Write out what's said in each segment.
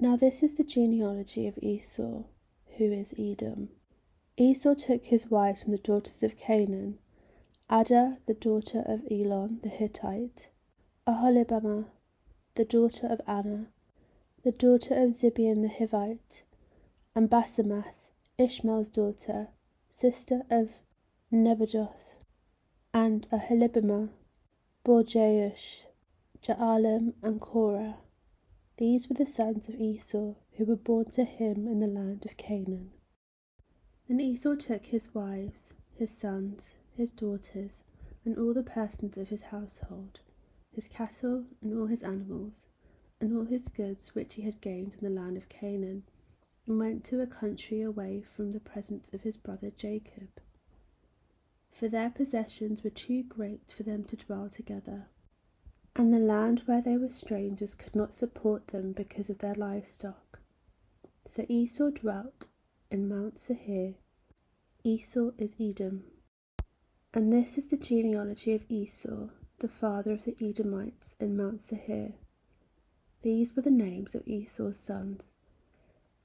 Now this is the genealogy of Esau, who is Edom. Esau took his wives from the daughters of Canaan: Adah, the daughter of Elon the Hittite; Aholibamah, the daughter of Anna, the daughter of Zibeon the Hivite; and Basemath, Ishmael's daughter, sister of Nebajoth; and Aholibamah bore Jeush, Jaalam, and Korah. These were the sons of Esau, who were born to him in the land of Canaan. And Esau took his wives, his sons, his daughters, and all the persons of his household, his cattle, and all his animals, and all his goods which he had gained in the land of Canaan, and went to a country away from the presence of his brother Jacob. For their possessions were too great for them to dwell together, and the land where they were strangers could not support them because of their livestock. So Esau dwelt in Mount Seir. Esau is Edom. And this is the genealogy of Esau, the father of the Edomites in Mount Seir. These were the names of Esau's sons: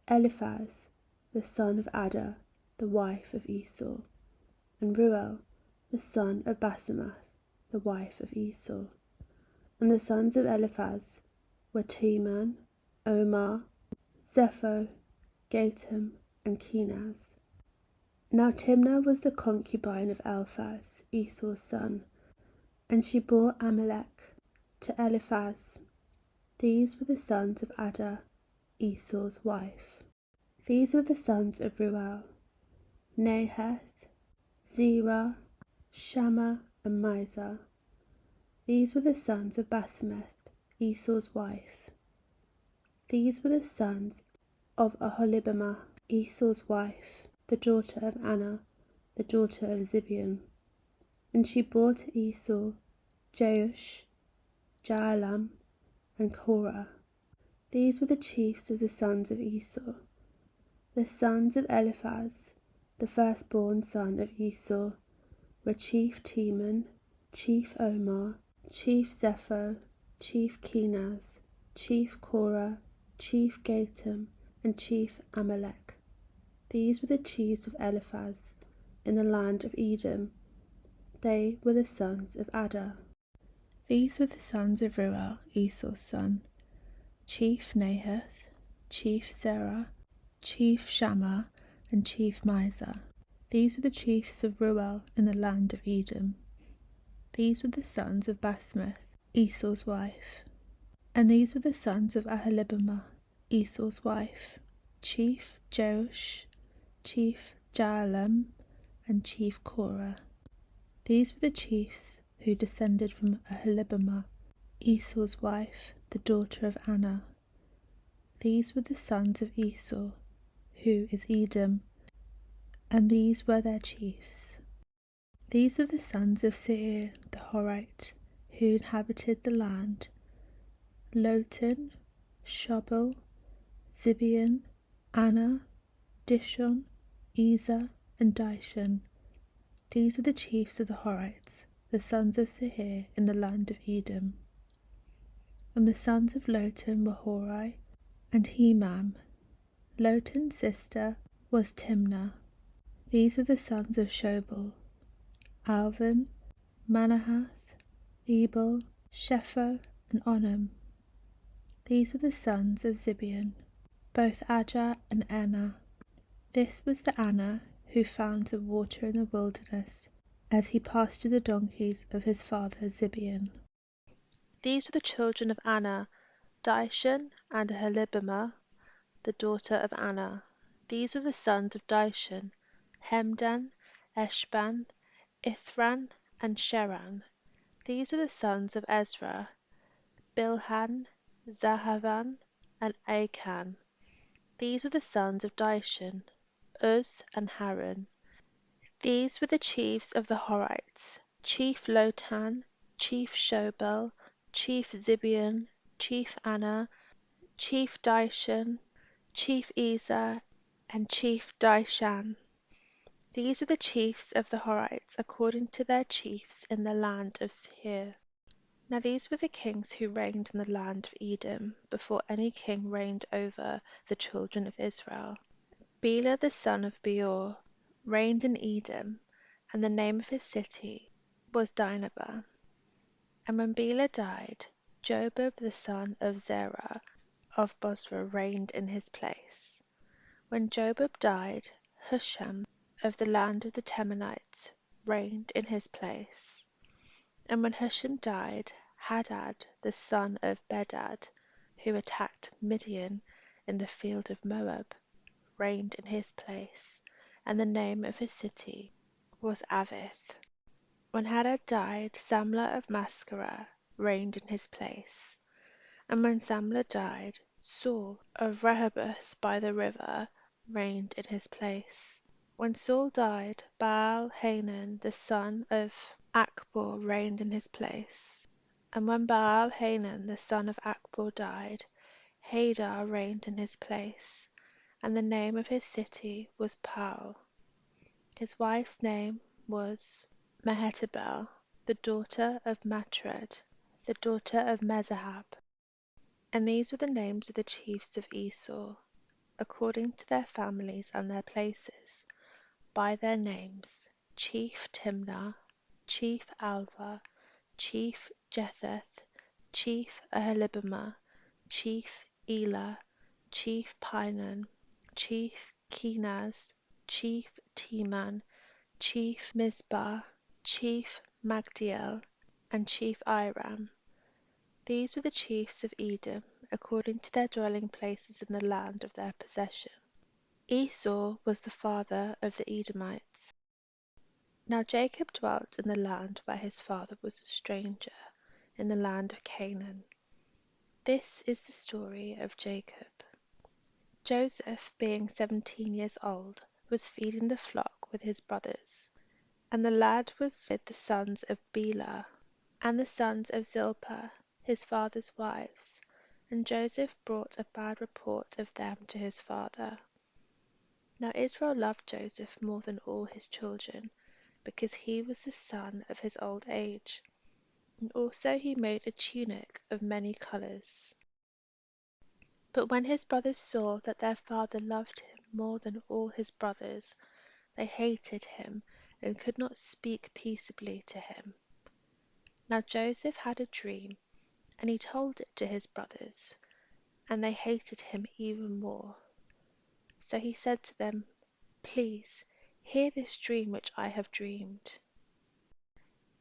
Eliphaz, the son of Adah, the wife of Esau; and Reuel, the son of Basemath, the wife of Esau. And the sons of Eliphaz were Teman, Omar, Zepho, Gatam, and Kenaz. Now Timnah was the concubine of Eliphaz, Esau's son, and she bore Amalek to Eliphaz. These were the sons of Adah, Esau's wife. These were the sons of Reuel: Nahath, Zerah, Shammah, and Mizah. These were the sons of Basemath, Esau's wife. These were the sons of Aholibamah, Esau's wife, the daughter of Anna, the daughter of Zibeon. And she bore to Esau Jeush, Jaalam, and Korah. These were the chiefs of the sons of Esau. The sons of Eliphaz, the firstborn son of Esau, were chief Teman, chief Omar, chief Zepho, chief Kenaz, chief Korah, chief Gatam, and chief Amalek. These were the chiefs of Eliphaz in the land of Edom. They were the sons of Adah. These were the sons of Reuel, Esau's son: chief Nahath, chief Zerah, chief Shammah, and chief Mizah. These were the chiefs of Reuel in the land of Edom. These were the sons of Basemath, Esau's wife. And these were the sons of Aholibamah, Esau's wife: chief Jeush, chief Jaalam, and chief Korah. These were the chiefs who descended from Aholibamah, Esau's wife, the daughter of Anna. These were the sons of Esau, who is Edom, and these were their chiefs. These were the sons of Seir the Horite, who inhabited the land: Lotan, Shobal, Zibeon, Anna, Dishon, Ezer, and Dishon. These were the chiefs of the Horites, the sons of Seir in the land of Edom. And the sons of Lotan were Hori and Hemam. Lotan's sister was Timnah. These were the sons of Shobal: Alvan, Manahath, Ebal, Shepho, and Onam. These were the sons of Zibeon, both Ajah and Anna. This was the Anna who found the water in the wilderness, as he pastured the donkeys of his father Zibeon. These were the children of Anna: Dishon and Aholibamah, the daughter of Anna. These were the sons of Dishon: Hemdan, Eshban, Ithran, and Sheran. These were the sons of Ezra: Bilhan, Zahavan, and Achan. These were the sons of Dishon: Uz and Haran. These were the chiefs of the Horites: chief Lotan, chief Shobal, chief Zibeon, chief Anna, chief Dishon, chief Ezer, and chief Dishan. These were the chiefs of the Horites according to their chiefs in the land of Seir. Now these were the kings who reigned in the land of Edom before any king reigned over the children of Israel. Bela the son of Beor reigned in Edom, and the name of his city was Dinhabah. And when Bela died, Jobab the son of Zerah of Bozrah reigned in his place. When Jobab died, Husham of the land of the Temanites reigned in his place. And when Husham died, Hadad the son of Bedad, who attacked Midian in the field of Moab, reigned in his place, and the name of his city was Avith. When Hadad died, Samlah of Masrekah reigned in his place. And when Samlah died, Saul of Rehoboth by the river reigned in his place. When Saul died, Baal-Hanan the son of Achbor reigned in his place. And when Baal-Hanan the son of Achbor died, Hadar reigned in his place, and the name of his city was Pau. His wife's name was Mehetabel, the daughter of Matred, the daughter of Mezahab. And these were the names of the chiefs of Esau, according to their families and their places, by their names: Chief Timnah, Chief Alva, Chief Jetheth, Chief Aholibamah, Chief Elah, Chief Pinon, Chief Kenaz, Chief Teman, Chief Mizpah, Chief Magdiel, and Chief Iram. These were the chiefs of Edom, according to their dwelling places in the land of their possession. Esau was the father of the Edomites. Now Jacob dwelt in the land where his father was a stranger, in the land of Canaan. This is the story of Jacob. Joseph, being 17 years old, was feeding the flock with his brothers, and the lad was with the sons of Bela, and the sons of Zilpah, his father's wives, and Joseph brought a bad report of them to his father. Now Israel loved Joseph more than all his children, because he was the son of his old age, and also he made a tunic of many colours. But when his brothers saw that their father loved him more than all his brothers, they hated him, and could not speak peaceably to him. Now Joseph had a dream, and he told it to his brothers, and they hated him even more. So he said to them, Please, hear this dream which I have dreamed.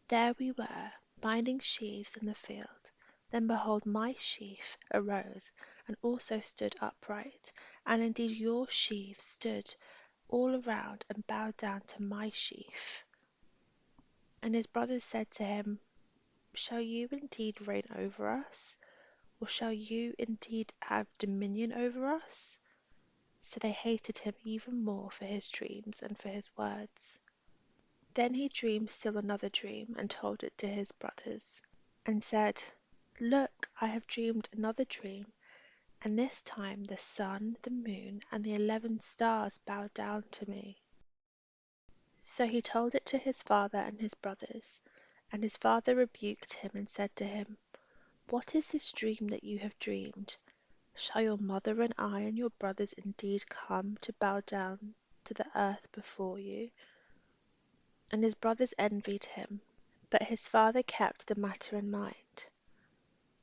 There we were, binding sheaves in the field. Then behold, my sheaf arose, and also stood upright, and indeed your sheaves stood all around and bowed down to my sheaf. And his brothers said to him, Shall you indeed reign over us? Or shall you indeed have dominion over us? So they hated him even more for his dreams and for his words. Then he dreamed still another dream, and told it to his brothers, and said, Look, I have dreamed another dream, and this time the sun, the moon, and the 11 stars bowed down to me. So he told it to his father and his brothers, and his father rebuked him and said to him, What is this dream that you have dreamed? Shall your mother and I and your brothers indeed come to bow down to the earth before you? And his brothers envied him, but his father kept the matter in mind.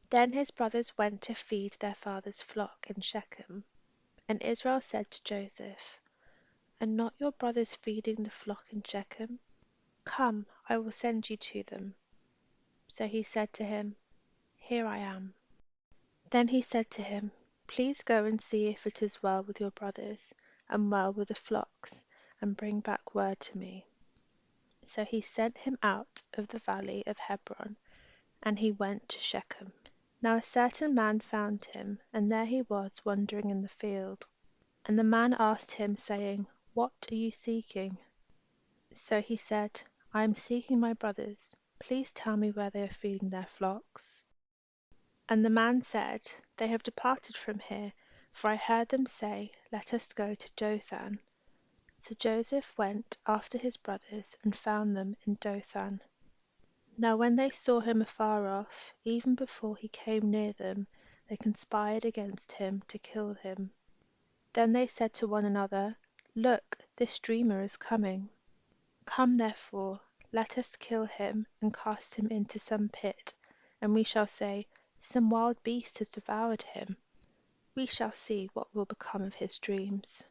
Then his brothers went to feed their father's flock in Shechem, and Israel said to Joseph, Are not your brothers feeding the flock in Shechem? Come, I will send you to them. So he said to him, Here I am. Then he said to him, Please go and see if it is well with your brothers, and well with the flocks, and bring back word to me. So he sent him out of the valley of Hebron, and he went to Shechem. Now a certain man found him, and there he was wandering in the field. And the man asked him, saying, What are you seeking? So he said, I am seeking my brothers. Please tell me where they are feeding their flocks. And the man said, They have departed from here, for I heard them say, Let us go to Dothan. So Joseph went after his brothers, and found them in Dothan. Now when they saw him afar off, even before he came near them, they conspired against him to kill him. Then they said to one another, Look, this dreamer is coming. Come therefore, let us kill him, and cast him into some pit, and we shall say, Some wild beast has devoured him. We shall see what will become of his dreams.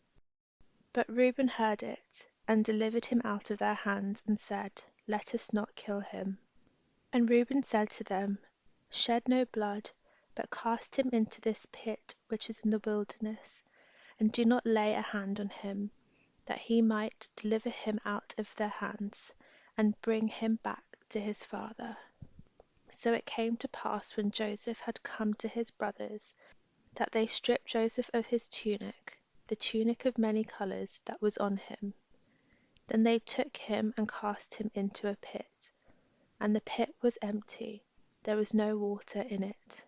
But Reuben heard it, and delivered him out of their hands, and said, Let us not kill him. And Reuben said to them, Shed no blood, but cast him into this pit which is in the wilderness, and do not lay a hand on him, that he might deliver him out of their hands, and bring him back to his father. So it came to pass when Joseph had come to his brothers, that they stripped Joseph of his tunic, the tunic of many colours that was on him. Then they took him and cast him into a pit, and the pit was empty, there was no water in it.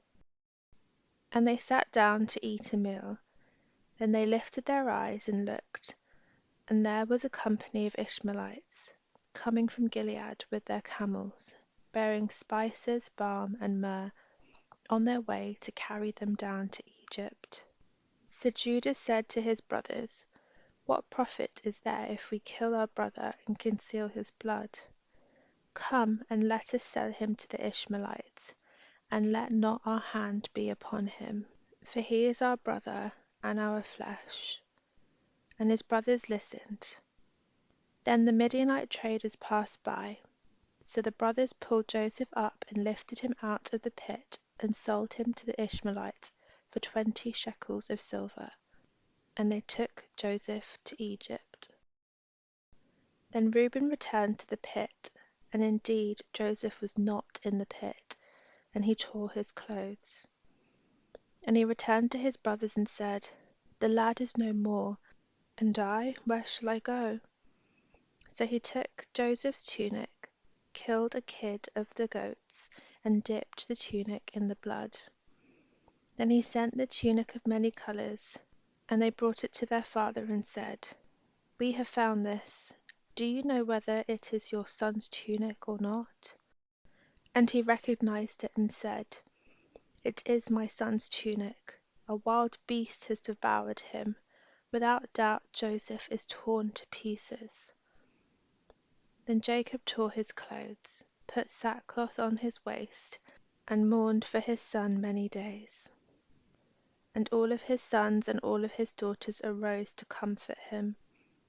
And they sat down to eat a meal. Then they lifted their eyes and looked, and there was a company of Ishmaelites coming from Gilead with their camels, bearing spices, balm, and myrrh, on their way to carry them down to Egypt. So Judah said to his brothers, What profit is there if we kill our brother and conceal his blood? Come, and let us sell him to the Ishmaelites, and let not our hand be upon him, for he is our brother and our flesh. And his brothers listened. Then the Midianite traders passed by. So the brothers pulled Joseph up and lifted him out of the pit, and sold him to the Ishmaelites for 20 shekels of silver. And they took Joseph to Egypt. Then Reuben returned to the pit, and indeed Joseph was not in the pit, and he tore his clothes. And he returned to his brothers and said, The lad is no more, and I, where shall I go? So he took Joseph's tunic, killed a kid of the goats, and dipped the tunic in the blood. Then he sent the tunic of many colours, and they brought it to their father and said, We have found this. Do you know whether it is your son's tunic or not? And he recognized it and said, It is my son's tunic. A wild beast has devoured him. Without doubt Joseph is torn to pieces. Then Jacob tore his clothes, put sackcloth on his waist, and mourned for his son many days. And all of his sons and all of his daughters arose to comfort him,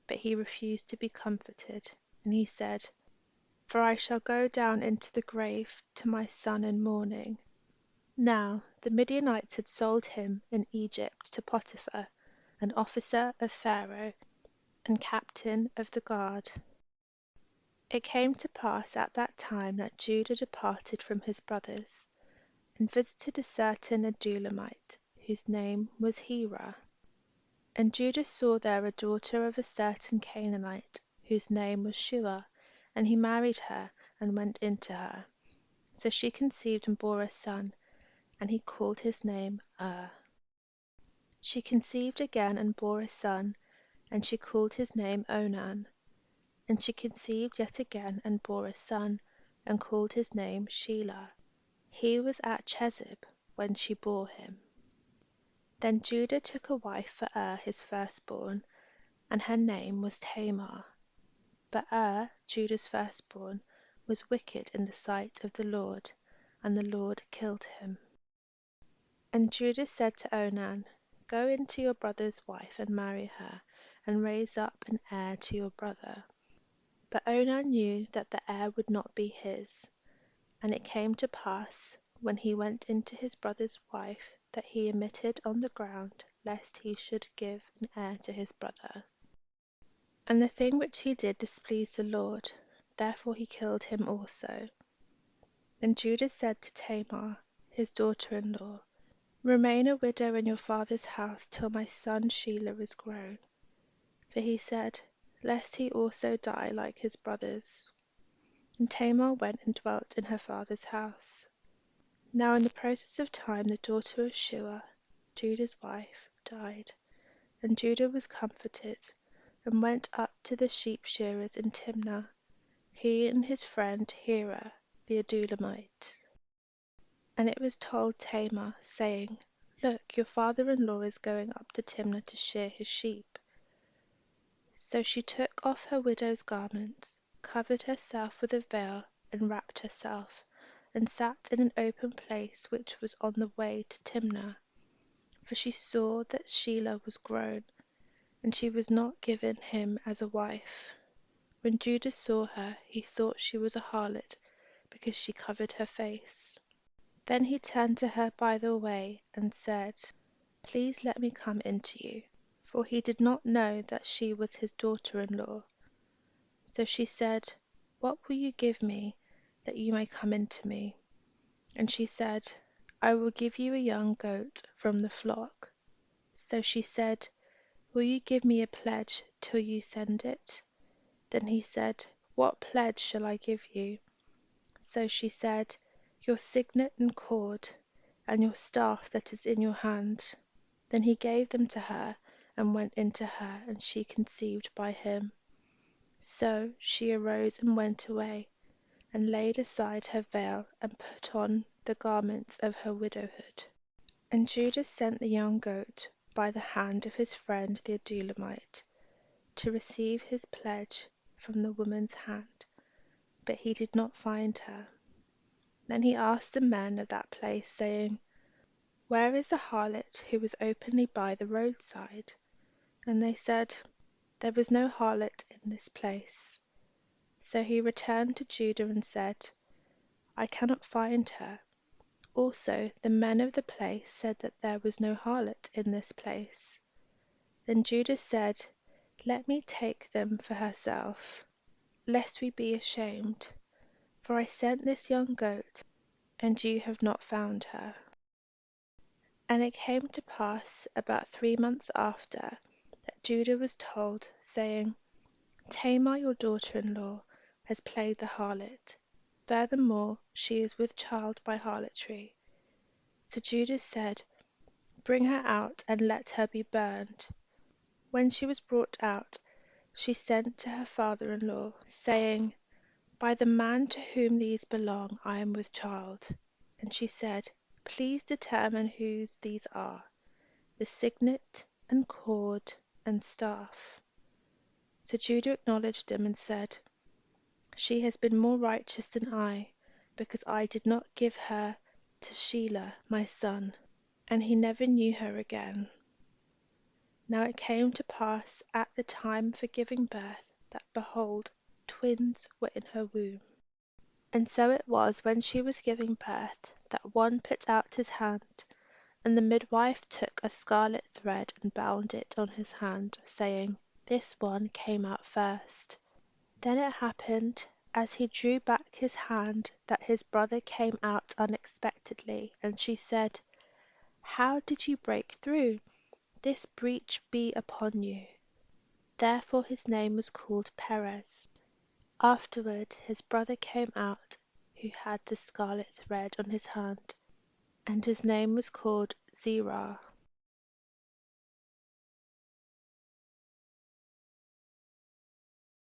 but he refused to be comforted, and he said, For I shall go down into the grave to my son in mourning. Now the Midianites had sold him in Egypt to Potiphar, an officer of Pharaoh, and captain of the guard. It came to pass at that time that Judah departed from his brothers, and visited a certain Adullamite, whose name was Hira. And Judah saw there a daughter of a certain Canaanite, whose name was Shua, and he married her, and went into her. So she conceived and bore a son, and he called his name She conceived again and bore a son, and she called his name Onan. And she conceived yet again and bore a son, and called his name Shelah. He was at Chezib when she bore him. Then Judah took a wife for his firstborn, and her name was Tamar. But Judah's firstborn, was wicked in the sight of the Lord, and the Lord killed him. And Judah said to Onan, Go into your brother's wife and marry her, and raise up an heir to your brother. But Onan knew that the heir would not be his. And it came to pass, when he went into his brother's wife, that he emitted on the ground, lest he should give an heir to his brother. And the thing which he did displeased the Lord, therefore he killed him also. Then Judah said to Tamar, his daughter-in-law, Remain a widow in your father's house till my son Shelah is grown. For he said, Lest he also die like his brothers. And Tamar went and dwelt in her father's house. Now in the process of time the daughter of Shua, Judah's wife, died, and Judah was comforted, and went up to the sheep shearers in Timnah, he and his friend Hira, the Adullamite. And it was told Tamar, saying, Look, your father-in-law is going up to Timnah to shear his sheep. So she took off her widow's garments, covered herself with a veil, and wrapped herself, and sat in an open place which was on the way to Timnah. For she saw that Shelah was grown, and she was not given him as a wife. When Judah saw her, he thought she was a harlot, because she covered her face. Then he turned to her by the way, and said, Please let me come in to you. For he did not know that she was his daughter-in-law. So she said, What will you give me, that you may come in to me? And she said, I will give you a young goat from the flock. So she said, Will you give me a pledge till you send it? Then he said, What pledge shall I give you? So she said, Your signet and cord, and your staff that is in your hand. Then he gave them to her, and went in to her, and she conceived by him. So she arose and went away, and laid aside her veil, and put on the garments of her widowhood. And Judah sent the young goat by the hand of his friend the Adullamite, to receive his pledge from the woman's hand, but he did not find her. Then he asked the men of that place, saying, Where is the harlot who was openly by the roadside? And they said, There was no harlot in this place. So he returned to Judah and said, I cannot find her. Also the men of the place said that there was no harlot in this place. Then Judah said, Let me take them for herself, lest we be ashamed. For I sent this young goat, and you have not found her. And it came to pass about 3 months after, that Judah was told, saying, Tamar your daughter-in-law has played the harlot. Furthermore, she is with child by harlotry. So Judah said, Bring her out, and let her be burned. When she was brought out, she sent to her father-in-law, saying, By the man to whom these belong I am with child. And she said, Please determine whose these are, the signet, and cord, and staff. So Judah acknowledged them, and said, She has been more righteous than I, because I did not give her to Shelah my son. And he never knew her again. Now it came to pass at the time for giving birth, that, behold, twins were in her womb. And so it was, when she was giving birth, that one put out his hand, and the midwife took a scarlet thread and bound it on his hand, saying, This one came out first. Then it happened, as he drew back his hand, that his brother came out unexpectedly, and she said, How did you break through? This breach be upon you. Therefore his name was called Perez. Afterward his brother came out, who had the scarlet thread on his hand, and his name was called Zerah.